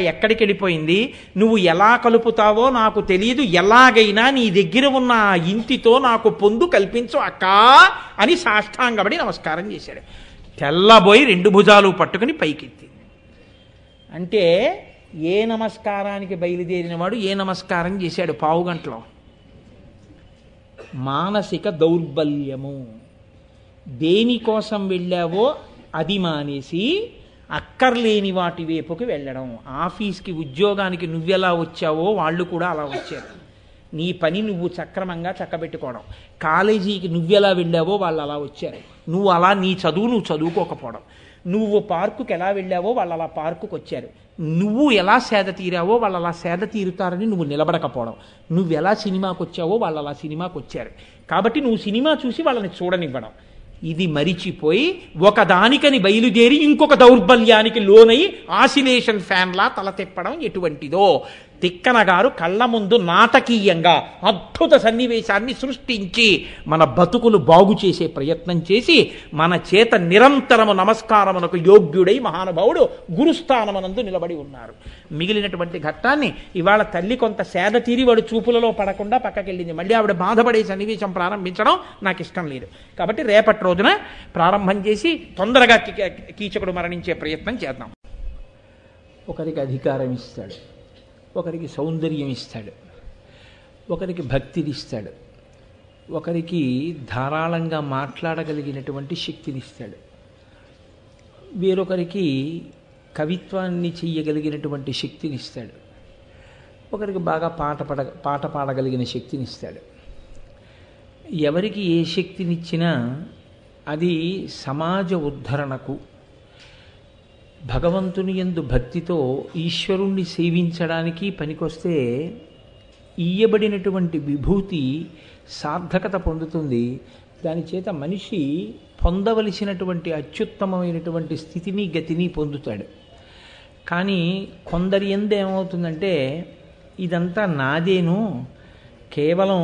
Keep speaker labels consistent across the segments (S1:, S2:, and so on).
S1: ఎక్కడికి వెళ్ళిపోయింది? నువ్వు ఎలా కలుపుతావో నాకు తెలియదు, ఎలాగైనా నీ దగ్గర ఉన్న ఆ ఇంటితో నాకు పొందు కల్పించు అక్కా అని సాష్టాంగపడి నమస్కారం చేశాడు. తెల్లబోయి రెండు భుజాలు పట్టుకుని పైకెత్తి. అంటే ఏ నమస్కారానికి బయలుదేరిన వాడు ఏ నమస్కారం చేశాడు? పావుగంటలో. మానసిక దౌర్బల్యము. దేనికోసం వెళ్ళావో అది మానేసి అక్కర్లేని వాటి వైపుకి వెళ్ళడం. ఆఫీస్కి ఉద్యోగానికి నువ్వెలా వచ్చావో వాళ్ళు కూడా అలా వచ్చారు. నీ పని నువ్వు సక్రమంగా చక్కబెట్టుకోవడం. కాలేజీకి నువ్వెలా వెళ్ళావో వాళ్ళు అలా వచ్చారు. నువ్వు అలా నీ చదువు నువ్వు చదువుకోకపోవడం. నువ్వు పార్కుకి ఎలా వెళ్ళావో వాళ్ళు అలా పార్కుకి వచ్చారు. నువ్వు ఎలా సేద తీరావో వాళ్ళు అలా సేద తీరుతారని నువ్వు నిలబడకపోవడం. నువ్వు ఎలా సినిమాకి వచ్చావో వాళ్ళు అలా సినిమాకి వచ్చారు. కాబట్టి నువ్వు సినిమా చూసి వాళ్ళని చూడనివ్వడం. ఇది మరిచిపోయి ఒకదానికని బయలుదేరి ఇంకొక దౌర్బల్యానికి లోనై ఆసిలేషన్ ఫ్యాన్లా తల తిప్పడం ఎటువంటిదో. తిక్కన గారు కళ్ళ ముందు నాటకీయంగా అద్భుత సన్నివేశాన్ని సృష్టించి మన బతుకులు బాగు చేసే ప్రయత్నం చేసి మన చేత నిరంతరము నమస్కారమునకు యోగ్యుడై మహానుభావుడు గురుస్థానమునందు నిలబడి ఉన్నారు. మిగిలినటువంటి ఘట్టాన్ని ఇవాళ తల్లి కొంత సేద తీరి వాడు చూపులలో పడకుండా పక్కకెళ్ళింది. మళ్ళీ ఆవిడ బాధపడే సన్నివేశం ప్రారంభించడం నాకు ఇష్టం లేదు. కాబట్టి రేపటి రోజున ప్రారంభం చేసి తొందరగా కీచకుడు మరణించే ప్రయత్నం చేద్దాం. ఒకరికి అధికారం ఇస్తాడు, ఒకరికి సౌందర్యం ఇస్తాడు, ఒకరికి భక్తిని ఇస్తాడు, ఒకరికి ధారాళంగా మాట్లాడగలిగినటువంటి శక్తిని ఇస్తాడు, వేరొకరికి కవిత్వాన్ని చెయ్యగలిగినటువంటి శక్తిని ఇస్తాడు, ఒకరికి బాగా పాట పాడగలిగిన శక్తిని ఇస్తాడు. ఎవరికి ఏ శక్తినిచ్చినా అది సమాజ ఉద్ధరణకు, భగవంతుని యందు భక్తితో ఈశ్వరుణ్ణి సేవించడానికి పనికొస్తే ఇయ్యబడినటువంటి విభూతి సార్థకత పొందుతుంది. దాని చేత మనిషి పొందవలసినటువంటి అత్యుత్తమమైనటువంటి స్థితిని గతిని పొందుతాడు. కానీ కొందరి యందు ఏమవుతుందంటే ఇదంతా నాదేను, కేవలం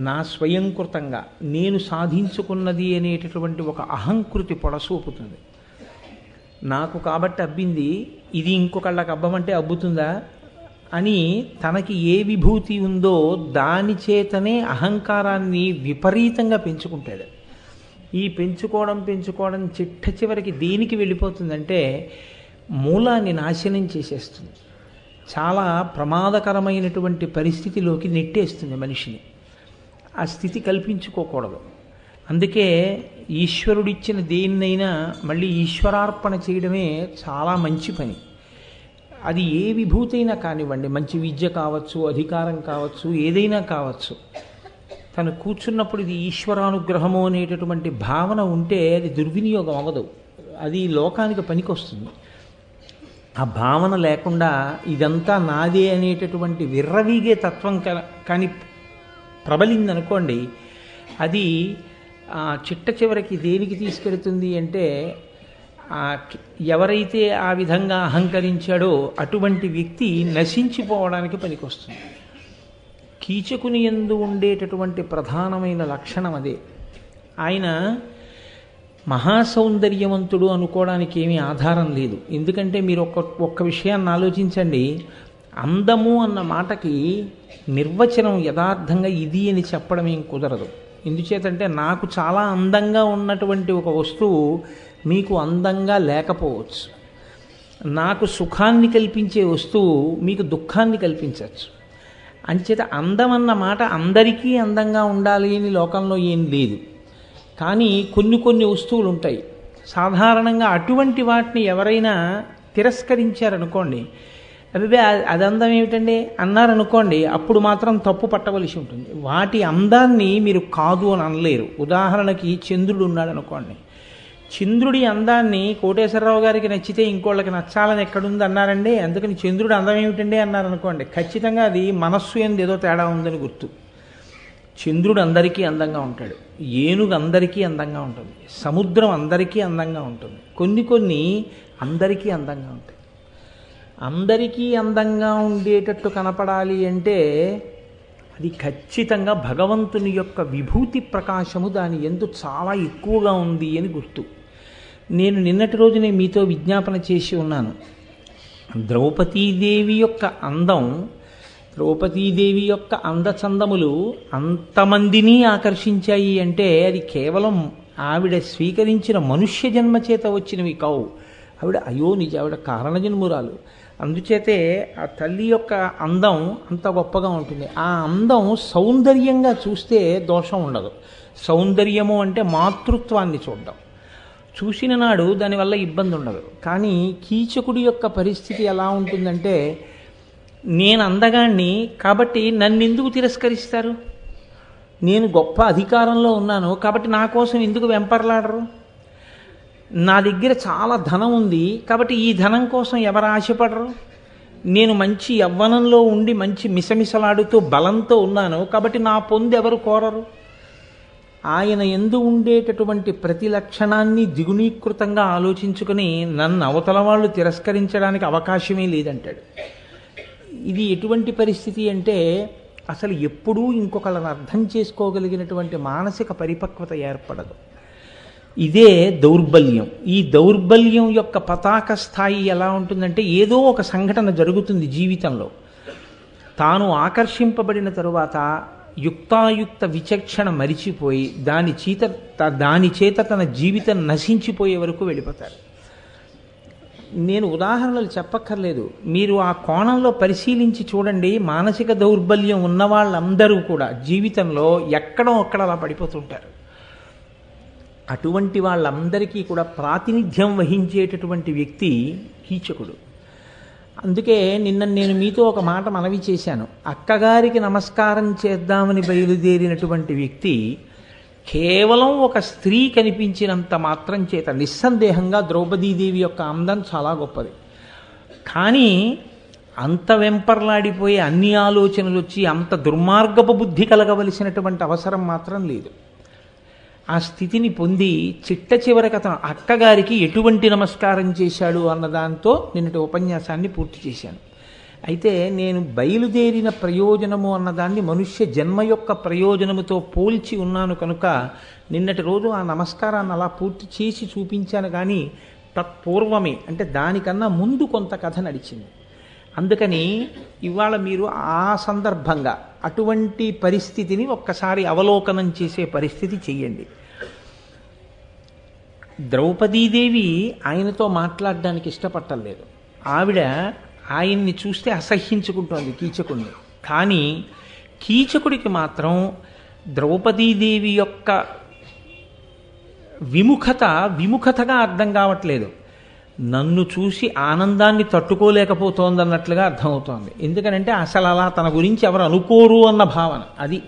S1: నా స్వయంకృతంగా నేను సాధించుకున్నది అనేటటువంటి ఒక అహంకృతి పొడసూపుతుంది. నాకు కాబట్టి అబ్బింది, ఇది ఇంకొకళ్ళకి అబ్బమంటే అబ్బుతుందా అని తనకి ఏ విభూతి ఉందో దాని చేతనే అహంకారాన్ని విపరీతంగా పెంచుకుంటాడు. ఈ పెంచుకోవడం చిట్ట చివరికి దేనికి వెళ్ళిపోతుందంటే మూలాన్ని నాశనం చేసేస్తుంది. చాలా ప్రమాదకరమైనటువంటి పరిస్థితిలోకి నెట్టేస్తుంది మనిషిని. ఆ స్థితి కల్పించుకోకూడదు. అందుకే ఈశ్వరుడిచ్చిన దేన్నైనా మళ్ళీ ఈశ్వరార్పణ చేయడమే చాలా మంచి పని. అది ఏ విభూతైనా కానివ్వండి, మంచి విద్య కావచ్చు, అధికారం కావచ్చు, ఏదైనా కావచ్చు, తను కూర్చున్నప్పుడు ఇది ఈశ్వరానుగ్రహము అనేటటువంటి భావన ఉంటే అది దుర్వినియోగం అవ్వదు, అది లోకానికి పనికొస్తుంది. ఆ భావన లేకుండా ఇదంతా నాదే అనేటటువంటి విర్రవీగే తత్వం కానీ ప్రబలిందనుకోండి, అది చిట్ట చివరికి దేనికి తీసుకెడుతుంది అంటే ఎవరైతే ఆ విధంగా అహంకరించాడో అటువంటి వ్యక్తి నశించిపోవడానికి పనికొస్తుంది. కీచకుని యందు ఉండేటటువంటి ప్రధానమైన లక్షణం అదే. ఆయన మహాసౌందర్యవంతుడు అనుకోవడానికి ఏమీ ఆధారం లేదు. ఎందుకంటే మీరు ఒక్క విషయాన్ని ఆలోచించండి. అందము అన్న మాటకి నిర్వచనం యథార్థంగా ఇది అని చెప్పడం ఏం కుదరదు. ఎందుచేతంటే నాకు చాలా అందంగా ఉన్నటువంటి ఒక వస్తువు మీకు అందంగా లేకపోవచ్చు. నాకు సుఖాన్ని కల్పించే వస్తువు మీకు దుఃఖాన్ని కల్పించవచ్చు. అంచేత అందం అన్న మాట అందరికీ అందంగా ఉండాలి అని లోకంలో ఏం లేదు. కానీ కొన్ని వస్తువులు ఉంటాయి. సాధారణంగా అటువంటి వాటిని ఎవరైనా తిరస్కరించారనుకోండి, అదే అది అందం ఏమిటండి అన్నారనుకోండి, అప్పుడు మాత్రం తప్పు పట్టవలసి ఉంటుంది. వాటి అందాన్ని మీరు కాదు అని అనలేరు. ఉదాహరణకి చంద్రుడు ఉన్నాడు అనుకోండి, చంద్రుడి అందాన్ని కోటేశ్వరరావు గారికి నచ్చితే ఇంకోళ్ళకి నచ్చాలని ఎక్కడుంది అన్నారండి, అందుకని చంద్రుడు అందం ఏమిటండి అన్నారనుకోండి, ఖచ్చితంగా అది మనస్సు ఎందు ఏదో తేడా ఉందని గుర్తు. చంద్రుడు అందరికీ అందంగా ఉంటాడు, ఏనుగు అందరికీ అందంగా ఉంటుంది, సముద్రం అందరికీ అందంగా ఉంటుంది, కొన్ని అందరికీ అందంగా ఉంటాయి. అందరికీ అందంగా ఉండేటట్టు కనపడాలి అంటే అది ఖచ్చితంగా భగవంతుని యొక్క విభూతి ప్రకాశము దాని యందు చాలా ఎక్కువగా ఉంది అని గుర్తు. నేను నిన్నటి రోజునే మీతో విజ్ఞాపన చేసి ఉన్నాను. ద్రౌపదీదేవి యొక్క అందం, ద్రౌపదీదేవి యొక్క అందచందములు అంతమందిని ఆకర్షించాయి అంటే అది కేవలం ఆవిడ స్వీకరించిన మనుష్య జన్మ చేత వచ్చినవి కావు. ఆవిడ అయోనిజ, ఆవిడ కారణజన్మురాలు. అందుచేతే ఆ తల్లి యొక్క అందం అంత గొప్పగా ఉంటుంది. ఆ అందం సౌందర్యంగా చూస్తే దోషం ఉండదు. సౌందర్యము అంటే మాతృత్వాన్ని చూడడం, చూసిన నాడు దానివల్ల ఇబ్బంది ఉండదు. కానీ కీచకుడి యొక్క పరిస్థితి ఎలా ఉంటుందంటే, నేను అందగాన్ని కాబట్టి నన్ను ఎందుకు తిరస్కరిస్తారు, నేను గొప్ప అధికారంలో ఉన్నాను కాబట్టి నా కోసం ఎందుకు వెంపర్లాడరు, నా దగ్గర చాలా ధనం ఉంది కాబట్టి ఈ ధనం కోసం ఎవరు ఆశపడరు, నేను మంచి యవ్వనంలో ఉండి మంచి మిసమిసలాడుతూ బలంతో ఉన్నాను కాబట్టి నా పొందు ఎవరు కోరరు. ఆయన యందు ఉండేటటువంటి ప్రతి లక్షణాన్ని ద్విగుణీకృతంగా ఆలోచించుకొని నన్ను అవతల వాళ్ళు తిరస్కరించడానికి అవకాశమే లేదంటాడు. ఇది ఎటువంటి పరిస్థితి అంటే అసలు ఎప్పుడూ ఇంకొకళ్ళని అర్థం చేసుకోగలిగినటువంటి మానసిక పరిపక్వత ఏర్పడదు. ఇదే దౌర్బల్యం. ఈ దౌర్బల్యం యొక్క పతాక స్థాయి ఎలా ఉంటుందంటే, ఏదో ఒక సంఘటన జరుగుతుంది జీవితంలో, తాను ఆకర్షింపబడిన తరువాత యుక్తాయుక్త విచక్షణ మరిచిపోయి దాని చేత తన జీవితం నశించిపోయే వరకు వెళ్ళిపోతారు. నేను ఉదాహరణలు చెప్పక్కర్లేదు, మీరు ఆ కోణంలో పరిశీలించి చూడండి. మానసిక దౌర్బల్యం ఉన్న వాళ్ళందరూ కూడా జీవితంలో ఎక్కడో అక్కడ అలా పడిపోతుంటారు. అటువంటి వాళ్ళందరికీ కూడా ప్రాతినిధ్యం వహించేటటువంటి వ్యక్తి కీచకుడు. అందుకే నిన్న నేను మీతో ఒక మాట మనవి చేశాను. అక్కగారికి నమస్కారం చేద్దామని బయలుదేరినటువంటి వ్యక్తి కేవలం ఒక స్త్రీ కనిపించినంత మాత్రం చేత నిస్సందేహంగా ద్రౌపదీదేవి యొక్క అందం చాలా గొప్పది. కానీ అంత వెంపర్లాడిపోయి అన్ని ఆలోచనలు వచ్చి అంత దుర్మార్గపు బుద్ధి కలగవలసినటువంటి అవసరం మాత్రం లేదు. ఆ స్థితిని పొంది చిట్ట చివరికి అతను అక్కగారికి ఎటువంటి నమస్కారం చేశాడు అన్నదాంతో నిన్నటి ఉపన్యాసాన్ని పూర్తి చేశాను. అయితే నేను బయలుదేరిన ప్రయోజనము అన్నదాన్ని మనుష్య జన్మ యొక్క ప్రయోజనముతో పోల్చి ఉన్నాను కనుక నిన్నటి రోజు ఆ నమస్కారాన్ని అలా పూర్తి చేసి చూపించాను. కానీ తత్పూర్వమే అంటే దానికన్నా ముందు కొంత కథ నడిచింది. అందుకని ఇవాళ మీరు ఆ సందర్భంగా అటువంటి పరిస్థితిని ఒక్కసారి అవలోకనం చేసే పరిస్థితి చెయ్యండి. ద్రౌపదీదేవి ఆయనతో మాట్లాడడానికి ఇష్టపట్టలేదు. ఆవిడ ఆయన్ని చూస్తే అసహ్యించుకుంటోంది కీచకుడిని. కానీ కీచకుడికి మాత్రం ద్రౌపదీదేవి యొక్క విముఖతగా అర్థం కావట్లేదు. నన్ను చూసి ఆనందాన్ని తట్టుకోలేకపోతోందన్నట్లుగా అర్థమవుతోంది. ఎందుకనంటే అసలు అలా తన గురించి ఎవరు అనుకోరు అన్న భావన అది.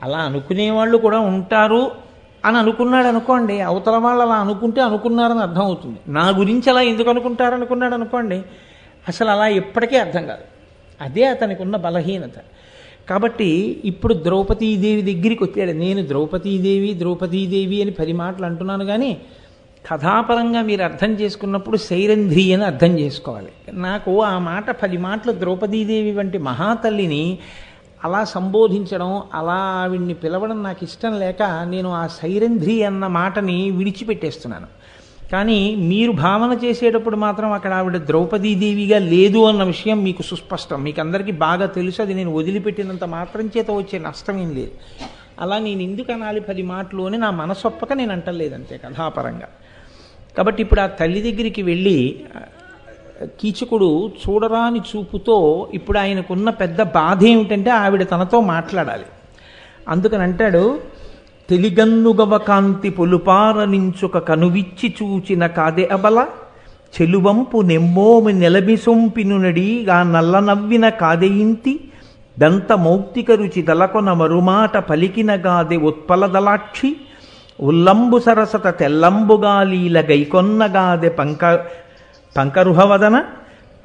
S1: అలా అనుకునేవాళ్ళు కూడా ఉంటారు అని అనుకున్నాడు అనుకోండి, అవతల వాళ్ళు అలా అనుకుంటే అనుకున్నారని అర్థం అవుతుంది. నా గురించి అలా ఎందుకు అనుకుంటారు అనుకున్నాడు అనుకోండి, అసలు అలా ఎప్పటికీ అర్థం కాదు. అదే అతనికి ఉన్న బలహీనత. కాబట్టి ఇప్పుడు ద్రౌపదీదేవి దగ్గరికి వచ్చాడు. నేను ద్రౌపదీదేవి అని 10 మాటలు అంటున్నాను, కానీ కథాపరంగా మీరు అర్థం చేసుకున్నప్పుడు సైరంధ్రి అని అర్థం చేసుకోవాలి. నాకు ఆ మాట 10 మాటలు ద్రౌపదీదేవి వంటి మహాతల్లిని అలా సంబోధించడం, అలా ఆవిడ్ని పిలవడం నాకు ఇష్టం లేక నేను ఆ సైరంధ్రి అన్న మాటని విడిచిపెట్టేస్తున్నాను. కానీ మీరు భావన చేసేటప్పుడు మాత్రం అక్కడ ఆవిడ ద్రౌపదీదేవిగా లేదు అన్న విషయం మీకు సుస్పష్టం, మీకు అందరికీ బాగా తెలుసు. అది నేను వదిలిపెట్టినంత మాత్రం చేత వచ్చే నష్టమేం లేదు. అలా నేను ఎందుకు అనాలి 10 మాటలు అని నా మనసొప్పక నేను అంటలేదంతే కథాపరంగా. కాబట్టి ఇప్పుడు ఆ తల్లి దగ్గరికి వెళ్ళి కీచకుడు చూడరాని చూపుతో ఇప్పుడు ఆయనకున్న పెద్ద బాధ ఏమిటంటే ఆవిడ తనతో మాట్లాడాలి. అందుకని అంటాడు, తెలిగన్నుగవ కాంతి పొలుపారనించుక కనువిచ్చి చూచిన కాదే అబల చెలువంపు నెమ్మోమి నెలబిసొంపినునడి గా నల్ల నవ్విన కాదెయింతి దంత మౌక్తిక రుచి దలకొన మరుమాట పలికిన గాదె ఉత్పలదలాక్షి ఉల్లంబు సరసత తెల్లంబుగాలీల గైకొన్నగాదె పంకరుహవదన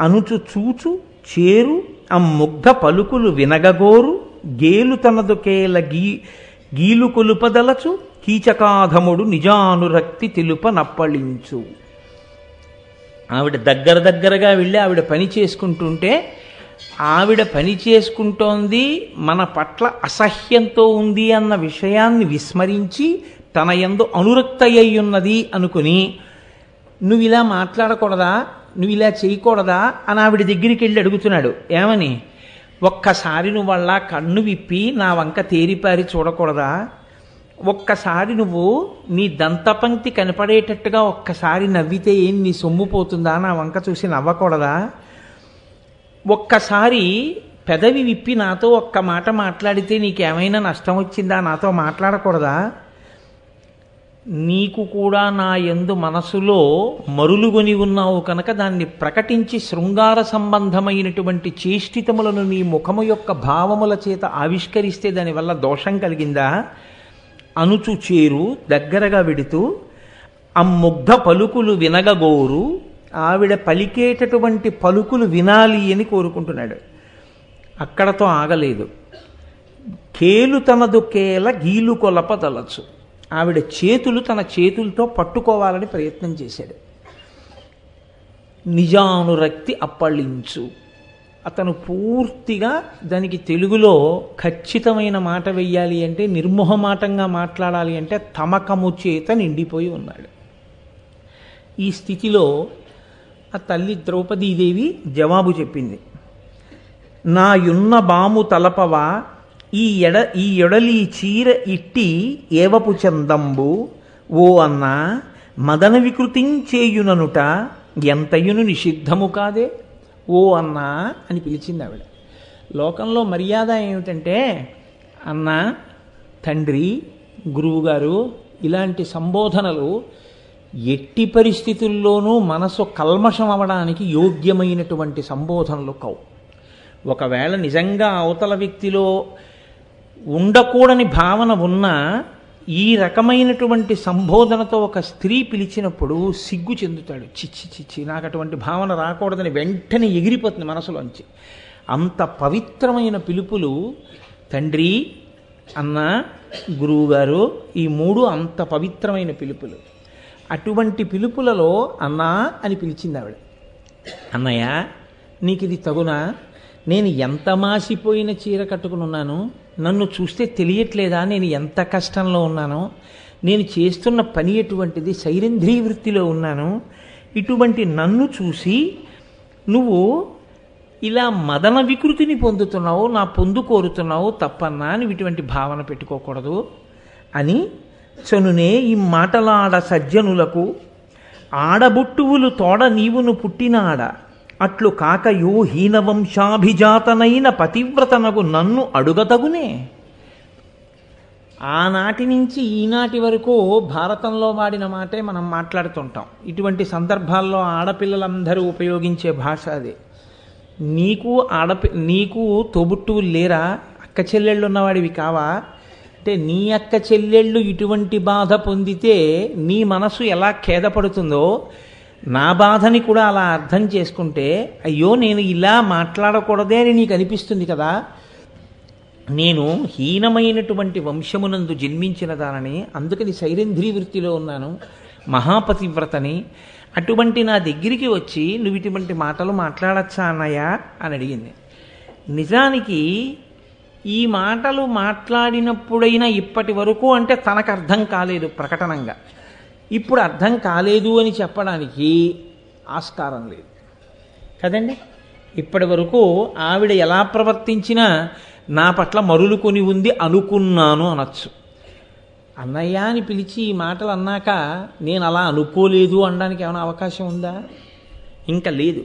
S1: అనుచు చూచు చేరు అమ్ముగ్ధ పలుకులు వినగగోరు గేలు తనదుకేల గీలు కొలుపదలచు కీచకాధముడు నిజానురక్తి తెలుప నప్పళించు. ఆవిడ దగ్గరగా వెళ్ళి ఆవిడ పని చేసుకుంటుంటే, ఆవిడ పని చేసుకుంటోంది మన పట్ల అసహ్యంతో ఉంది అన్న విషయాన్ని విస్మరించి తన యందు అనురక్త అయ్యున్నది అనుకుని, నువ్వు ఇలా మాట్లాడకూడదా, నువ్వు ఇలా చేయకూడదా అని ఆవిడ దగ్గరికి వెళ్ళి అడుగుతున్నాడు. ఏమని? ఒక్కసారి నువ్వు వాళ్ళ కన్ను విప్పి నా వంక తేరిపారి చూడకూడదా? ఒక్కసారి నువ్వు నీ దంతపంక్తి కనపడేటట్టుగా ఒక్కసారి నవ్వితే ఏం నీ సొమ్ము పోతుందా? నా వంక చూసి నవ్వకూడదా? ఒక్కసారి పెదవి విప్పి నాతో ఒక్క మాట మాట్లాడితే నీకేమైనా నష్టం వచ్చిందా? నాతో మాట్లాడకూడదా? నీకు కూడా నా యందు మనసులో మరులుగొని ఉన్నావు కనుక దాన్ని ప్రకటించి శృంగార సంబంధమైనటువంటి చేష్టితములను నీ ముఖము యొక్క భావముల చేత ఆవిష్కరిస్తే దానివల్ల దోషం కలిగిందా? అనుచు చేరు దగ్గరగా వెడుతూ అమ్ముగ్ధ పలుకులు వినగగోరు, ఆవిడ పలికేటటువంటి పలుకులు వినాలి అని కోరుకుంటున్నాడు. అక్కడతో ఆగలేదు. కేలు తనదు కేల గీలు కొలపదలచు, ఆవిడ చేతులు తన చేతులతో పట్టుకోవాలని ప్రయత్నం చేశాడు. నిజానురక్తి అప్పళించు, అతను పూర్తిగా దానికి తెలుగులో ఖచ్చితమైన మాట వెయ్యాలి అంటే, నిర్మోహమాటంగా మాట్లాడాలి అంటే తమకము చేత నిండిపోయి ఉన్నాడు. ఈ స్థితిలో ఆ తల్లి ద్రౌపదీదేవి జవాబు చెప్పింది. నాయున్న బాము తలపవా ఈ ఎడలి చీర ఇట్టి ఏవపు చందంబు, ఓ అన్న మదన వికృతించేయుననుట ఎంతయును నిషిద్ధము కాదే. ఓ అన్నా అని పిలిచింది ఆవిడ. లోకంలో మర్యాద ఏమిటంటే అన్న, తండ్రి, గురువుగారు ఇలాంటి సంబోధనలు ఎట్టి పరిస్థితుల్లోనూ మనసు కల్మషం అవ్వడానికి యోగ్యమైనటువంటి సంబోధనలు కావు. ఒకవేళ నిజంగా అవతల వ్యక్తిలో ఉండకూడని భావన ఉన్నా ఈ రకమైనటువంటి సంబోధనతో ఒక స్త్రీ పిలిచినప్పుడు సిగ్గు చెందుతాడు. చిచ్చి చిచ్చి, నాకు అటువంటి భావన రాకూడదని వెంటనే ఎగిరిపోతుంది మనసులోంచి. అంత పవిత్రమైన పిలుపులు తండ్రి, అన్న, గురువుగారు, ఈ మూడు అంత పవిత్రమైన పిలుపులు. అటువంటి పిలుపులలో అన్నా అని పిలిచింది ఆవిడ. అన్నయ్య, నీకు ఇది తగునా? నేను ఎంత మాసిపోయిన చీర కట్టుకుని ఉన్నాను, నన్ను చూస్తే తెలియట్లేదా నేను ఎంత కష్టంలో ఉన్నానో? నేను చేస్తున్న పని ఎటువంటిది, సైరంధ్రీ వృత్తిలో ఉన్నాను. ఇటువంటి నన్ను చూసి నువ్వు ఇలా మదన వికృతిని పొందుతున్నావు, నా పొందు కోరుతున్నావు, తప్పన్నా నువ్వు ఇటువంటి భావన పెట్టుకోకూడదు అని చనునే ఈ మాటలాడ సజ్జనులకు ఆడబుట్టువులు తోడ నీవును పుట్టినాడ, అట్లు కాకయో హీనవంశాభిజాతనైన పతివ్రతనకు నన్ను అడుగతగునే. ఆనాటి నుంచి ఈనాటి వరకు భారతంలో వాడిన మాటే మనం మాట్లాడుతుంటాం. ఇటువంటి సందర్భాల్లో ఆడపిల్లలందరూ ఉపయోగించే భాష అదే. నీకు తోబుట్టువులు లేరా? అక్క చెల్లెళ్ళు ఉన్నవాడివి కావా? అంటే నీ అక్క చెల్లెళ్ళు ఇటువంటి బాధ పొందితే నీ మనసు ఎలా ఖేదపడుతుందో నా బాధని కూడా అలా అర్థం చేసుకుంటే, అయ్యో నేను ఇలా మాట్లాడకూడదే అని నీకు అనిపిస్తుంది కదా. నేను హీనమైనటువంటి వంశమునందు జన్మించిన దానని, అందుకని సైరంధ్రీ వృత్తిలో ఉన్నాను, మహాపతివ్రతని. అటువంటి నా దగ్గరికి వచ్చి నువ్వు ఇటువంటి మాటలు మాట్లాడచ్చా అన్నయ్య అని అడిగింది. నిజానికి ఈ మాటలు మాట్లాడినప్పుడైనా ఇప్పటి వరకు అంటే తనకు అర్థం కాలేదు ప్రకటనంగా. ఇప్పుడు అర్థం కాలేదు అని చెప్పడానికి ఆస్కారం లేదు కదండి. ఇప్పటి వరకు ఆవిడ ఎలా ప్రవర్తించినా నా పట్ల మరులుకొని ఉంది అనుకున్నాను అనొచ్చు. అన్నయ్య అని పిలిచి ఈ మాటలు అన్నాక నేను అలా అనుకోలేదు అనడానికి ఏమైనా అవకాశం ఉందా? ఇంకా లేదు.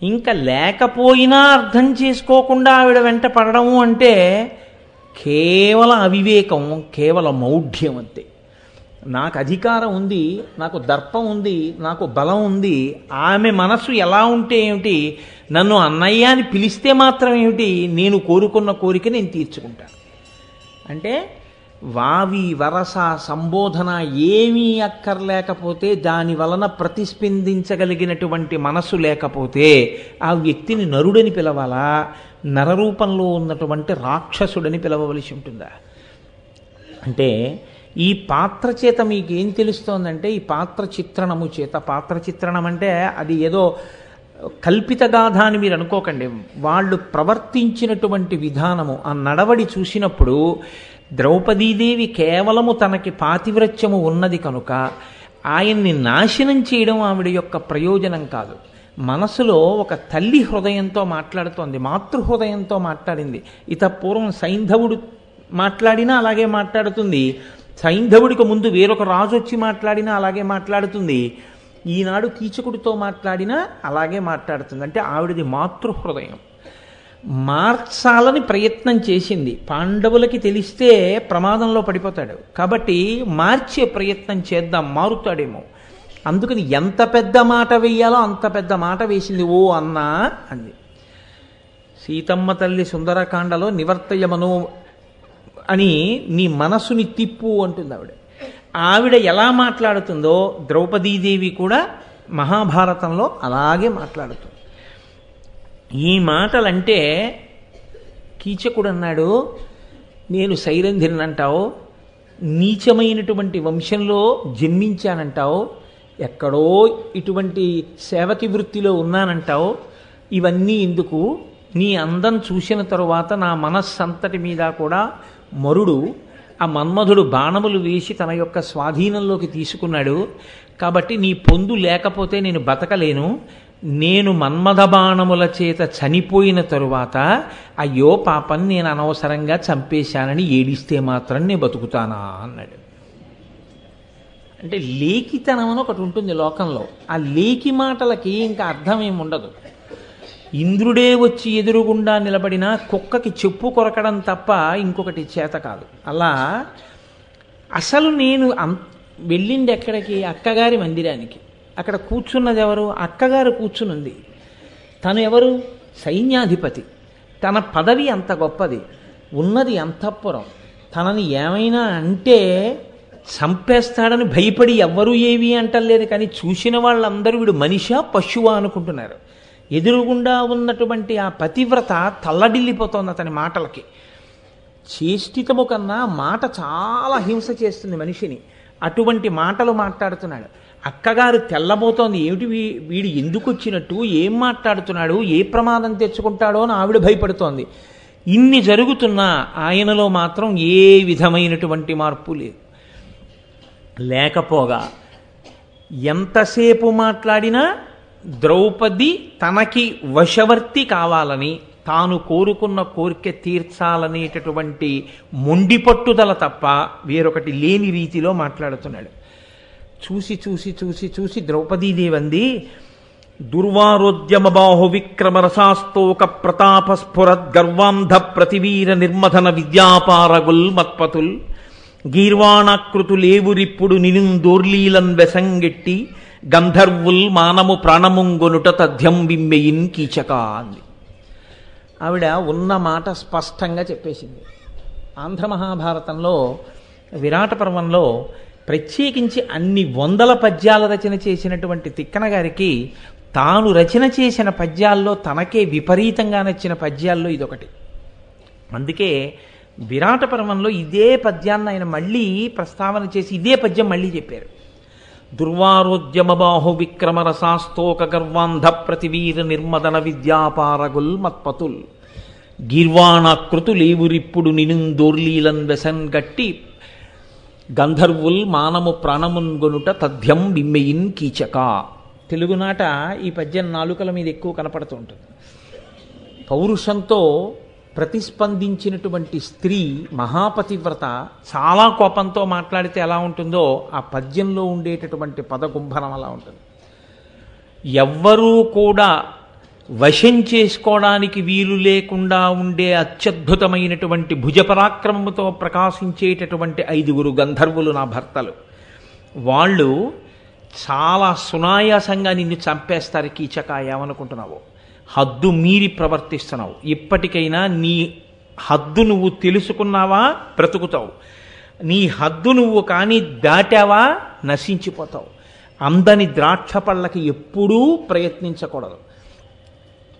S1: ఇంకా లేకపోయినా అర్థం చేసుకోకుండా ఆవిడ వెంట పడడము అంటే కేవలం అవివేకం, కేవలం మౌఢ్యం అంతే. నాకు అధికారం ఉంది, నాకు దర్పం ఉంది, నాకు బలం ఉంది. ఆమె మనసు ఎలా ఉంటే ఏమిటి, నన్ను అన్నయ్య అని పిలిస్తే మాత్రం ఏమిటి, నేను కోరుకున్న కోరిక నేను తీర్చుకుంటాను. అంటే వావి వరస సంబోధన ఏమీ అక్కర్లేకపోతే, దాని వలన ప్రతిస్పందించగలిగినటువంటి మనసు లేకపోతే ఆ వ్యక్తిని నరుడని పిలవాలా, నరరూపంలో ఉన్నటువంటి రాక్షసుడని పిలవవలసి ఉంటుందా? అంటే ఈ పాత్ర చేత మీకేం తెలుస్తోందంటే, ఈ పాత్ర చిత్రణము చేత, పాత్ర చిత్రణం అంటే అది ఏదో కల్పిత గాథ అని మీరు అనుకోకండి. వాళ్ళు ప్రవర్తించినటువంటి విధానము, ఆ నడవడి చూసినప్పుడు ద్రౌపదీదేవి కేవలము తనకి పాతివ్రత్యము ఉన్నది కనుక ఆయన్ని నాశనం చేయడం ఆవిడ యొక్క ప్రయోజనం కాదు. మనసులో ఒక తల్లి హృదయంతో మాట్లాడుతోంది, మాతృహృదయంతో మాట్లాడింది. పూర్వం సైంధవుడు మాట్లాడినా అలాగే మాట్లాడుతుంది, సైంధవుడికి ముందు వేరొక రాజు వచ్చి మాట్లాడినా అలాగే మాట్లాడుతుంది, ఈనాడు కీచకుడితో మాట్లాడినా అలాగే మాట్లాడుతుంది. అంటే ఆవిడది మాతృహృదయం. మార్చాలని ప్రయత్నం చేసింది, పాండవులకి తెలిస్తే ప్రమాదంలో పడిపోతాడు, కాబట్టి మార్చే ప్రయత్నం చేద్దాం, మారుతాడేమో. అందుకని ఎంత పెద్ద మాట వేయాలో అంత పెద్ద మాట వేసింది. ఓ అన్నా అంది. సీతమ్మ తల్లి సుందరకాండలో నివర్తయమను అని నీ మనసుని తిప్పు అంటుంది ఆవిడ. ఆవిడ ఎలా మాట్లాడుతుందో ద్రౌపదీదేవి కూడా మహాభారతంలో అలాగే మాట్లాడుతుంది. ఈ మాటలంటే కీచకుడు అన్నాడు, నేను సైరంధ్రిని అంటావు, నీచమైనటువంటి వంశంలో జన్మించానంటావు, ఎక్కడో ఇటువంటి సేవకి వృత్తిలో ఉన్నానంటావు, ఇవన్నీ ఎందుకు? నీ అందం చూసిన తరువాత నా మనస్సంతటి మీద కూడా మరుడు, ఆ మన్మధుడు బాణములు వేసి తన యొక్క స్వాధీనంలోకి తీసుకున్నాడు, కాబట్టి నీ పొందు లేకపోతే నేను బతకలేను. నేను మన్మథ బాణముల చేత చనిపోయిన తరువాత అయ్యో పాపం నేను అనవసరంగా చంపేశానని ఏడిస్తే మాత్రం నేను బతుకుతానా అన్నాడు. అంటే లేఖితనం అని ఒకటి ఉంటుంది లోకంలో. ఆ లేఖి మాటలకి ఇంకా అర్థం ఏమి ఉండదు. ఇంద్రుడే వచ్చి ఎదురుగుండా నిలబడినా కుక్కకి చెప్పు కొరకడం తప్ప ఇంకొకటి చేత కాదు. అలా అసలు నేను వెళ్ళింది ఎక్కడికి? అక్కగారి మందిరానికి. అక్కడ కూర్చున్నది ఎవరు? అక్కగారు కూర్చునుంది. తను ఎవరు? సైన్యాధిపతి. తన పదవి అంత గొప్పది, ఉన్నది అంతఃపురం. తనని ఏమైనా అంటే చంపేస్తాడని భయపడి ఎవ్వరూ ఏవి అంటలేదు, కానీ చూసిన వాళ్ళందరూ వీడు మనిషా పశువా అనుకుంటున్నారు. ఎదురుగుండా ఉన్నటువంటి ఆ పతివ్రత తల్లడిల్లిపోతోంది అతని మాటలకి. చేష్టితము కన్నా మాట చాలా హింస చేస్తుంది మనిషిని. అటువంటి మాటలు మాట్లాడుతున్నాడు. అక్కగారు తెల్లబోతోంది, ఏమిటి వీడు ఎందుకు వచ్చినట్టు, ఏం మాట్లాడుతున్నాడు, ఏ ప్రమాదం తెచ్చుకుంటాడో అని ఆవిడ భయపడుతోంది. ఇన్ని జరుగుతున్నా ఆయనలో మాత్రం ఏ విధమైనటువంటి మార్పు లేదు. లేకపోగా ఎంతసేపు మాట్లాడినా ద్రౌపది తనకి వశవర్తి కావాలని, తాను కోరుకున్న కోరిక తీర్చాలనేటటువంటి మొండి పట్టుదల తప్ప వేరొకటి లేని రీతిలో మాట్లాడుతున్నాడు. చూసి చూసి చూసి చూసి ద్రౌపదీదేవి అంది, దుర్వారోద్యమ బాహు విక్రమ రసాస్తోక ప్రతాప స్ఫురద్ గర్వాంధ ప్రతివీర నిర్మథన విద్యాపారగుల్ మత్పతుల్ గీర్వాణాకృతులేవురిప్పుడు నినుందోర్లీలన్ వెసంగెట్టి గంధర్వుల్ మానము ప్రాణముంగొనుట తథ్యం బిమ్మెయిన్ కీచక అంది. ఆవిడ ఉన్న మాట స్పష్టంగా చెప్పేసింది. ఆంధ్ర మహాభారతంలో విరాట పర్వంలో ప్రత్యేకించి అన్ని వందల పద్యాల రచన చేసినటువంటి తిక్కన గారికి తాను రచన చేసిన పద్యాల్లో తనకే విపరీతంగా నచ్చిన పద్యాల్లో ఇదొకటి. అందుకే విరాట పర్వంలో ఇదే పద్యాన్ని ఆయన మళ్ళీ ప్రస్తావన చేసి ఇదే పద్యం మళ్ళీ చెప్పారు. దుర్వారోద్యమ బాహు విక్రమ రసాస్తోక గర్వాంధ ప్రతివీర నిర్మదన విద్యాపారగుల్ మత్పతుల్ గీర్వాణాకృతులేవురిప్పుడు నినుందోర్లీలన్ వెసన్ గట్టి గంధర్వుల్ మానము ప్రాణమున్గొనుట తథ్యం బిమ్మెయిన్ కీచక. తెలుగునాట ఈ పద్యం నాలుకల మీద ఎక్కువ కనపడుతూ ఉంటుంది. పౌరుషంతో ప్రతిస్పందించినటువంటి స్త్రీ మహాపతివ్రత చాలా కోపంతో మాట్లాడితే ఎలా ఉంటుందో ఆ పద్యంలో ఉండేటటువంటి పదగుంభనం అలా ఉంటుంది. ఎవ్వరూ కూడా వశం చేసుకోవడానికి వీలు లేకుండా ఉండే అత్యద్భుతమైనటువంటి భుజపరాక్రమముతో ప్రకాశించేటటువంటి 5 గంధర్వులు నా భర్తలు. వాళ్ళు చాలా సునాయాసంగా నిన్ను చంపేస్తారు కీచక, ఏమనుకుంటున్నావు? హద్దు మీరి ప్రవర్తిస్తున్నావు. ఇప్పటికైనా నీ హద్దు నువ్వు తెలుసుకున్నావా బ్రతుకుతావు, నీ హద్దు నువ్వు కానీ దాటావా నశించిపోతావు. అందని ద్రాక్ష పళ్ళకి ఎప్పుడూ ప్రయత్నించకూడదు.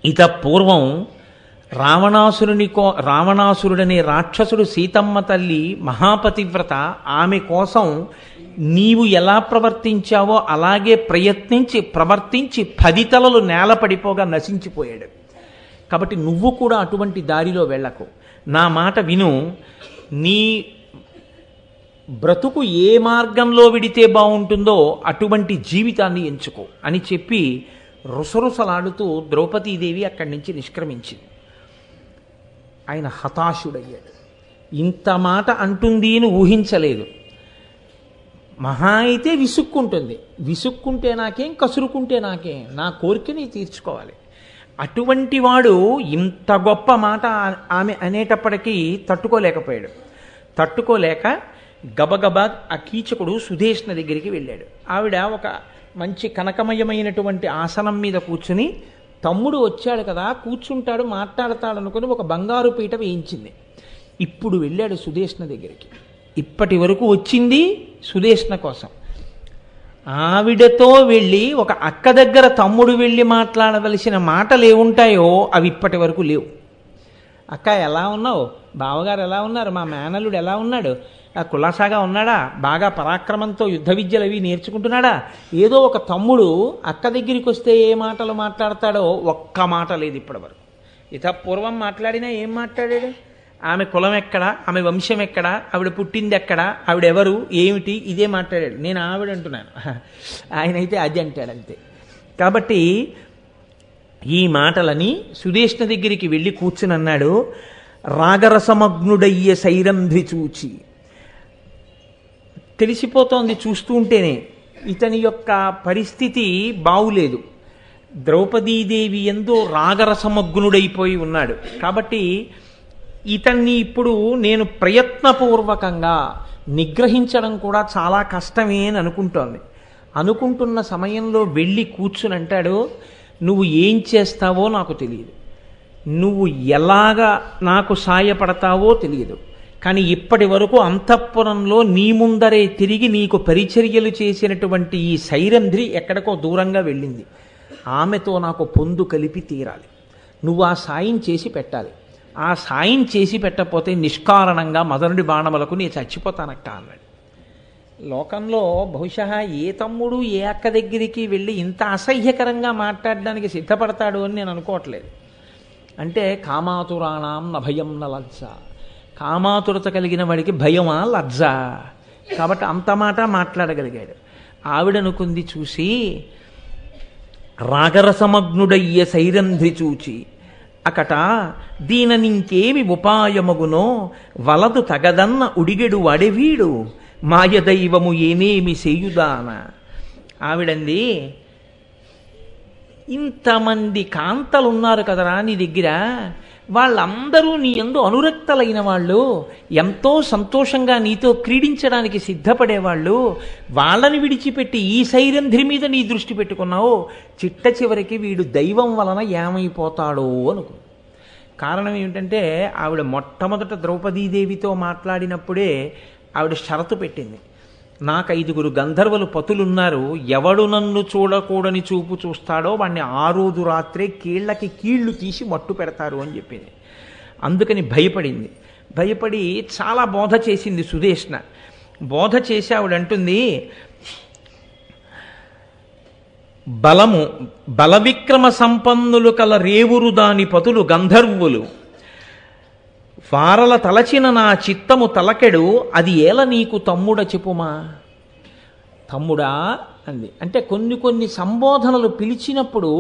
S1: ఇత పూర్వం రావణాసురుడనే రాక్షసుడు సీతమ్మ తల్లి మహాపతివ్రత, ఆమె కోసం నీవు ఎలా ప్రవర్తించావో అలాగే ప్రవర్తించి 10 తలలు నేల పడిపోగా నశించిపోయాడు. కాబట్టి నువ్వు కూడా అటువంటి దారిలో వెళ్ళకు, నా మాట విను. నీ బ్రతుకు ఏ మార్గంలో విడితే బాగుంటుందో అటువంటి జీవితాన్ని ఎంచుకో అని చెప్పి రుసరుసలాడుతూ ద్రౌపదీదేవి అక్కడి నుంచి నిష్క్రమించింది. ఆయన హతాశుడయ్యాడు. ఇంత మాట అంటుంది అని ఊహించలేదు. మహా అయితే విసుక్కుంటుంది. విసుక్కుంటే నాకేం, కసురుకుంటే నాకేం, నా కోరికని తీర్చుకోవాలి. అటువంటి వాడు ఇంత గొప్ప మాట ఆమె అనేటప్పటికీ తట్టుకోలేకపోయాడు. తట్టుకోలేక గబగబా ఆ కీచకుడు సుధేష్ణ దగ్గరికి వెళ్ళాడు. ఆవిడ ఒక మంచి కనకమయమైనటువంటి ఆసనం మీద కూర్చుని, తమ్ముడు వచ్చాడు కదా కూర్చుంటాడు మాట్లాడతాడు అనుకుని ఒక బంగారు పీట వేయించింది. ఇప్పుడు వెళ్ళాడు సుధేష్ణ దగ్గరికి. ఇప్పటి వరకు వచ్చింది సుధేష్ణ కోసం. ఆవిడతో వెళ్ళి ఒక అక్క దగ్గర తమ్ముడు వెళ్ళి మాట్లాడవలసిన మాటలు ఏముంటాయో అవి ఇప్పటి వరకు లేవు. అక్క ఎలా ఉన్నావు, బావగారు ఎలా ఉన్నారు, మా మేనల్లుడు ఎలా ఉన్నాడు, కులాసాగా ఉన్నాడా, బాగా పరాక్రమంతో యుద్ధ విద్యలు అవి నేర్చుకుంటున్నాడా, ఏదో ఒక తమ్ముడు అక్క దగ్గరికి వస్తే ఏ మాటలు మాట్లాడతాడో ఒక్క మాట లేదు ఇప్పటి వరకు. పూర్వం మాట్లాడినా ఏం మాట్లాడాడు? ఆమె కులం ఎక్కడా, ఆమె వంశం ఎక్కడా, ఆవిడ పుట్టింది ఎక్కడా, ఆవిడెవరు ఏమిటి, ఇదే మాట్లాడాడు. నేను ఆవిడ అంటున్నాను, ఆయనైతే అది అంటాడు అంతే. కాబట్టి ఈ మాటలని సుధేష్ణ దగ్గరికి వెళ్ళి కూర్చుని అన్నాడు, రాగరసమగ్నుడయ్యే సైరంధ్రి చూచి. తెలిసిపోతోంది చూస్తూ ఉంటేనే ఇతని యొక్క పరిస్థితి బావులేదు. ద్రౌపదీదేవి యందు రాగరసమగ్నుడైపోయి ఉన్నాడు. కాబట్టి ఇతన్ని ఇప్పుడు నేను ప్రయత్నపూర్వకంగా నిగ్రహించడం కూడా చాలా కష్టమే అని అనుకుంటున్న సమయంలో వెళ్ళి కూర్చుని అంటాడు, నువ్వు ఏం చేస్తావో నాకు తెలియదు, నువ్వు ఎలాగా నాకు సాయపడతావో తెలియదు, కానీ ఇప్పటి వరకు అంతఃపురంలో నీ ముందరే తిరిగి నీకు పరిచర్యలు చేసినటువంటి ఈ సైరంధ్రి ఎక్కడికో దూరంగా వెళ్ళింది. ఆమెతో నాకు పొందు కలిపి తీరాలి. నువ్వు ఆ సాయం చేసి పెట్టాలి. ఆ సాయం చేసి పెట్టకపోతే నిష్కారణంగా మదనుడి బాణములకు నేను చచ్చిపోతానక్క అన్నాడు. లోకంలో బహుశా ఏ తమ్ముడు ఏ అక్క దగ్గరికి వెళ్ళి ఇంత అసహ్యకరంగా మాట్లాడడానికి సిద్ధపడతాడు అని నేను అనుకోవట్లేదు. అంటే కామాతురాణం నభయం న లజ్జ, కామాతురత కలిగిన వాడికి భయమా లజ్జ, కాబట్టి అంత మాట మాట్లాడగలిగాడు. ఆవిడనుకుంది చూసి, రాగరసమగ్నుడయ్య సైరంధ్రి చూచి అకట దీననింకేమి ఉపాయమగునో వలదు తగదన్న ఉడిగెడు వడవీడు మాయదైవము ఏనేమి సేయుదాన. ఆవిడంది, ఇంతమంది కాంతలున్నారు కదరా నీ దగ్గర, వాళ్ళందరూ నీ యందు అనురక్తలైన వాళ్ళు, ఎంతో సంతోషంగా నీతో క్రీడించడానికి సిద్ధపడేవాళ్ళు, వాళ్ళని విడిచిపెట్టి ఈ సైరంధ్రి మీద నీ దృష్టి పెట్టుకున్నావు. చిట్ట చివరికి వీడు దైవం వలన ఏమైపోతాడో అనుకో. కారణం ఏమిటంటే ఆవిడ మొట్టమొదట ద్రౌపదీదేవితో మాట్లాడినప్పుడే ఆవిడ షరతు పెట్టింది, నాకు 5 గంధర్వులు పతులున్నారు, ఎవడు నన్ను చూడకూడని చూపు చూస్తాడో వాడిని ఆ రోజు రాత్రే కీళ్ళకి కీళ్లు తీసి మట్టు పెడతారు అని చెప్పింది. అందుకని భయపడి చాలా బోధ చేసింది సుధేష్ణ. బోధ చేసి ఆవిడంటుంది, బలవిక్రమ సంపన్నులు కల రేవురు దాని పతులు గంధర్వులు, వారల తలచిన నా చిత్తము తలకెడు, అది ఏల నీకు తమ్ముడ చెప్పుమా. తమ్ముడా అంది. అంటే కొన్ని సంబోధనలు పిలిచినప్పుడు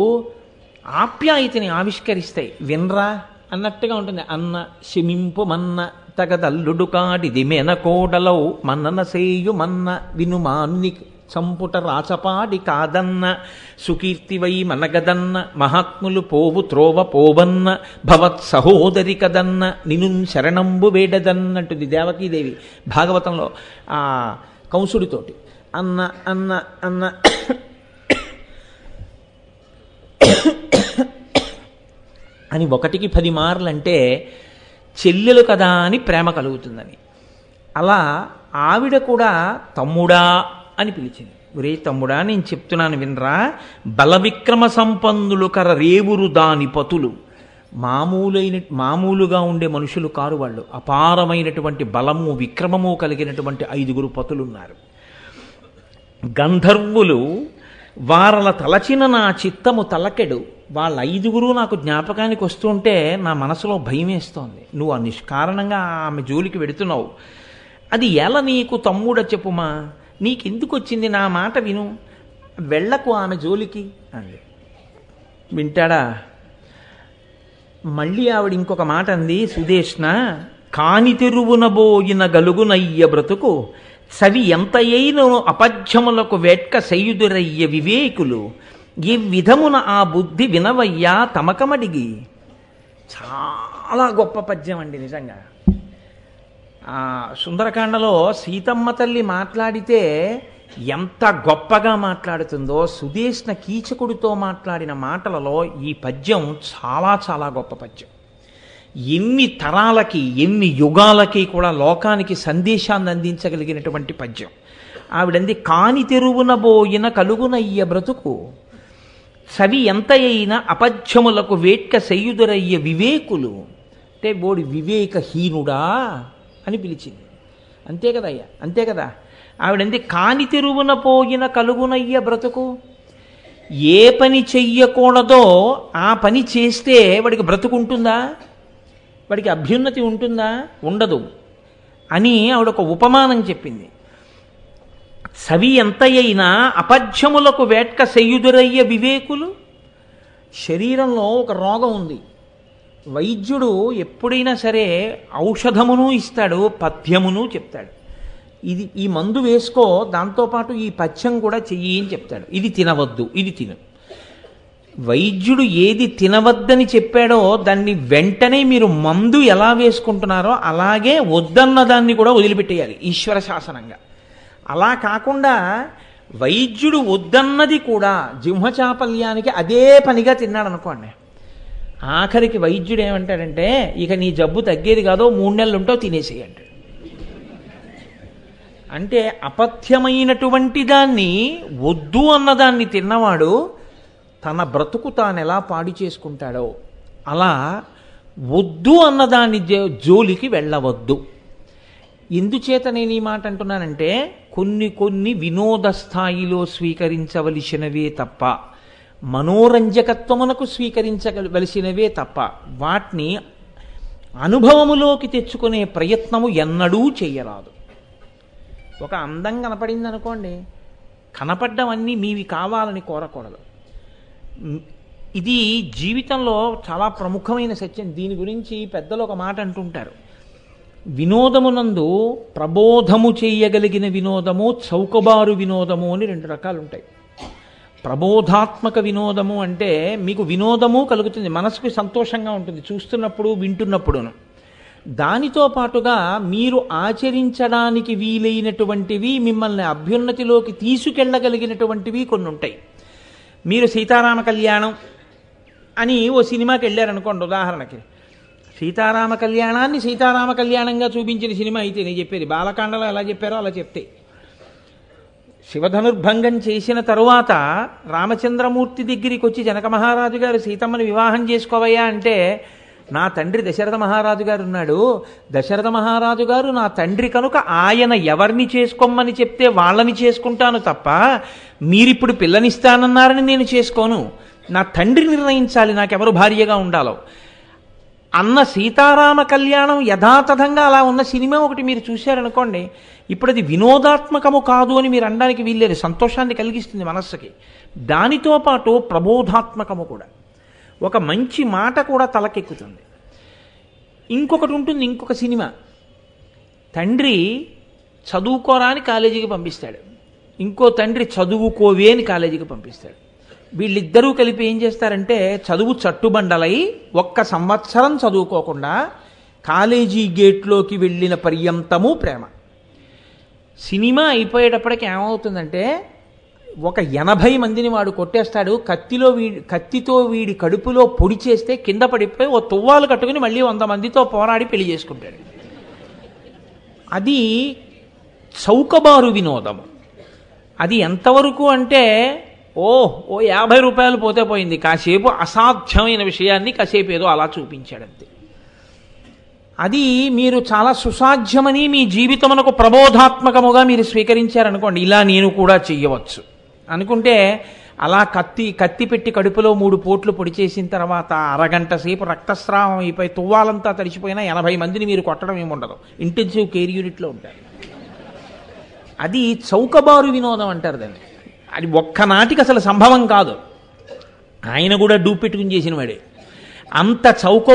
S1: ఆప్యాయతని ఆవిష్కరిస్తాయి. వినరా అన్నట్టుగా ఉంటుంది. అన్న శమింపు మన్న తగదల్లుడు కాడిది మెనకోడలవు మన్నన సేయు మన్న వినుమాన్ని చంపుట రాచపాడి కాదన్న సుకీర్తివై మనగదన్న మహాత్ములు పోవు త్రోవ పోవన్న భవత్ సహోదరి కదన్న నిను శరణంబు వేడదన్నట్టుంది దేవకీదేవి భాగవతంలో ఆ కంసుడితోటి. అన్న అన్న అన్న అని 1కి 10 మార్లు అంటే చెల్లెలు కదా అని ప్రేమ కలుగుతుందని. అలా ఆవిడ కూడా తమ్ముడా అని పిలిచింది. ఒరే తమ్ముడా, నేను చెప్తున్నాను వినరా, బలవిక్రమ సంపన్నులు కర రేవురు దాని పతులు, మామూలుగా ఉండే మనుషులు కారు వాళ్ళు, అపారమైనటువంటి బలము విక్రమము కలిగినటువంటి 5 పతులున్నారు. గంధర్వులు వారల తలచిన నా చిత్తము తలకెడు, వాళ్ళ 5 నాకు జ్ఞాపకానికి వస్తుంటే నా మనసులో భయం వేస్తోంది. నువ్వు నిష్కారణంగా ఆమె జోలికి వెడుతున్నావు. అది ఎలా నీకు తమ్ముడ చెప్పుమా, నీకెందుకు వచ్చింది, నా మాట విను, వెళ్ళకు ఆమె జోలికి అంది. వింటాడా? మళ్ళీ ఆవిడ ఇంకొక మాట అంది, సుదేష్ణ కాని తెరువునబోయిన గలుగునయ్య బ్రతుకు సవి ఎంతయైనను అపధ్యములకు వేట్క సయ్యుదురయ్య వివేకులు ఈ విధమున ఆ బుద్ధి వినవయ్యా తమకమడిగి. చాలా గొప్ప పద్యం అండి నిజంగా. సుందరకాండలో సీతమ్మ తల్లి మాట్లాడితే ఎంత గొప్పగా మాట్లాడుతుందో, సుదేష్ణ కీచకుడితో మాట్లాడిన మాటలలో ఈ పద్యం చాలా చాలా గొప్ప పద్యం. ఎన్ని తరాలకి ఎన్ని యుగాలకి కూడా లోకానికి సందేశాన్ని అందించగలిగినటువంటి పద్యం. ఆవిడంది కాని తెరువునబోయిన కలుగునయ్య బ్రతుకు సవి ఎంత అయిన అపధ్యములకు వేట్క సయ్యుదురయ్య వివేకులు. అంటే బోడి వివేకహీనుడా అని పిలిచింది. అంతే కదయ్యా, అంతే కదా. ఆవిడంది కాని తెరువున పోయిన కలుగునయ్య బ్రతుకు. ఏ పని చెయ్యకూడదో ఆ పని చేస్తే వాడికి బ్రతుకుంటుందా, వాడికి అభ్యున్నతి ఉంటుందా? ఉండదు అని ఆవిడ ఒక ఉపమానం చెప్పింది. సవి ఎంత అయినా అపధ్యములకు వేట్క సయ్యుదురయ్య వివేకులు. శరీరంలో ఒక రోగం ఉంది, వైద్యుడు ఎప్పుడైనా సరే ఔషధమును ఇస్తాడు, పథ్యమును చెప్తాడు. ఈ మందు వేసుకో, దాంతోపాటు ఈ పథ్యం కూడా చెయ్యి అని చెప్తాడు. ఇది తినవద్దు, ఇది తిను. వైద్యుడు ఏది తినవద్దని చెప్పాడో దాన్ని వెంటనే మీరు మందు ఎలా వేసుకుంటున్నారో అలాగే వద్దన్న దాన్ని కూడా వదిలిపెట్టేయాలి ఈశ్వర శాసనంగా. అలా కాకుండా వైద్యుడు వద్దన్నది కూడా జిహ్వచాపల్యానికి అదే పనిగా తిన్నాడు అనుకోండి, ఆఖరికి వైద్యుడు ఏమంటాడంటే ఇక నీ జబ్బు తగ్గేది కాదో 3 నెలలు ఉంటావు తినేసేయి అంటాడు. అంటే అపథ్యమైనటువంటి దాన్ని వద్దు అన్నదాన్ని తిన్నవాడు తన బ్రతుకు తాను ఎలా పాడి చేసుకుంటాడో అలా వద్దు అన్నదాన్ని జోలికి వెళ్ళవద్దు. ఎందుచేత నేను ఈ మాట అంటున్నానంటే కొన్ని వినోద స్థాయిలో స్వీకరించవలసినవే తప్ప, మనోరంజకత్వమునకు స్వీకరించవలసినవే తప్ప వాటిని అనుభవములోకి తెచ్చుకునే ప్రయత్నము ఎన్నడూ చెయ్యరాదు. ఒక అందం కనపడింది అనుకోండి, కనపడ్డవన్నీ మీవి కావాలని కోరకూడదు. ఇది జీవితంలో చాలా ప్రముఖమైన సత్యం. దీని గురించి పెద్దలు ఒక మాట అంటుంటారు, వినోదమునందు ప్రబోధము చేయగలిగిన వినోదము, చౌకబారు వినోదము అని 2 రకాలు ఉంటాయి. ప్రబోధాత్మక వినోదము అంటే మీకు వినోదము కలుగుతుంది, మనసుకు సంతోషంగా ఉంటుంది చూస్తున్నప్పుడు వింటున్నప్పుడును. దానితో పాటుగా మీరు ఆచరించడానికి వీలైనటువంటివి, మిమ్మల్ని అభ్యున్నతిలోకి తీసుకెళ్ళగలిగినటువంటివి కొన్ని ఉంటాయి. మీరు సీతారామ కళ్యాణం అని ఓ సినిమాకి వెళ్ళారనుకోండి, ఉదాహరణకి సీతారామ కళ్యాణాన్ని సీతారామ కళ్యాణంగా చూపించిన సినిమా అయితే నేను చెప్పేది బాలకాండలో ఎలా చెప్పారో అలా చెప్తే, శివధనుర్భంగం చేసిన తరువాత రామచంద్రమూర్తి దగ్గరికి వచ్చి జనక మహారాజు గారు సీతమ్మని వివాహం చేసుకోవయ్యా అంటే, నా తండ్రి దశరథ మహారాజు గారు ఉన్నాడు, దశరథ మహారాజు గారు నా తండ్రి కనుక ఆయన ఎవరిని చేసుకోమని చెప్తే వాళ్ళని చేసుకుంటాను తప్ప మీరిప్పుడు పిల్లనిస్తానన్నారని నేను చేసుకోను, నా తండ్రి నిర్ణయించాలి నాకెవరు భార్యగా ఉండాలో అన్న సీతారామ కళ్యాణం యథాతథంగా అలా ఉన్న సినిమా ఒకటి మీరు చూశారనుకోండి, ఇప్పుడు అది వినోదాత్మకము కాదు అని మీరు అనడానికి వీల్లేదు, సంతోషాన్ని కలిగిస్తుంది మనస్సుకి. దానితో పాటు ప్రబోధాత్మకము కూడా, ఒక మంచి మాట కూడా తలకెక్కుతుంది. ఇంకొకటి ఉంటుంది, ఇంకొక సినిమా, తండ్రి చదువుకోరా అని కాలేజీకి పంపిస్తాడు, ఇంకో తండ్రి చదువుకోవే అని కాలేజీకి పంపిస్తాడు. వీళ్ళిద్దరూ కలిపి ఏం చేస్తారంటే చదువు చట్టుబండలై 1 సంవత్సరం చదువుకోకుండా కాలేజీ గేట్లోకి వెళ్ళిన పర్యంతము ప్రేమ. సినిమా అయిపోయేటప్పటికి ఏమవుతుందంటే ఒక 80 మందిని వాడు కొట్టేస్తాడు, కత్తితో వీడి కడుపులో పొడి చేస్తే కింద పడిపోయి ఓ తువ్వాలు కట్టుకుని మళ్ళీ 100 మందితో పోరాడి పెళ్లి చేసుకుంటాడు. అది చౌకబారు వినోదము. అది ఎంతవరకు అంటే ఓ 50 రూపాయలు పోతే పోయింది, కాసేపు అసాధ్యమైన విషయాన్ని కాసేపు ఏదో అలా చూపించాడంతే. అది మీరు చాలా సుసాధ్యమని మీ జీవితమునకు ప్రబోధాత్మకముగా మీరు స్వీకరించారనుకోండి, ఇలా నేను కూడా చెయ్యవచ్చు అనుకుంటే అలా కత్తి పెట్టి కడుపులో 3 పోట్లు పొడి చేసిన తర్వాత అరగంట సేపు రక్తస్రావం అయిపోయి తువ్వాలంతా తడిచిపోయినా 80 మందిని మీరు కొట్టడం ఏముండదు, ఇంటెన్సివ్ కేర్ యూనిట్లో ఉంటారు. అది చౌకబారు వినోదం అంటారు దాన్ని. అది ఒక్కనాటికి అసలు సంభవం కాదు. ఆయన కూడా డూపెట్టుకుని చేసిన వాడే. అంత చౌక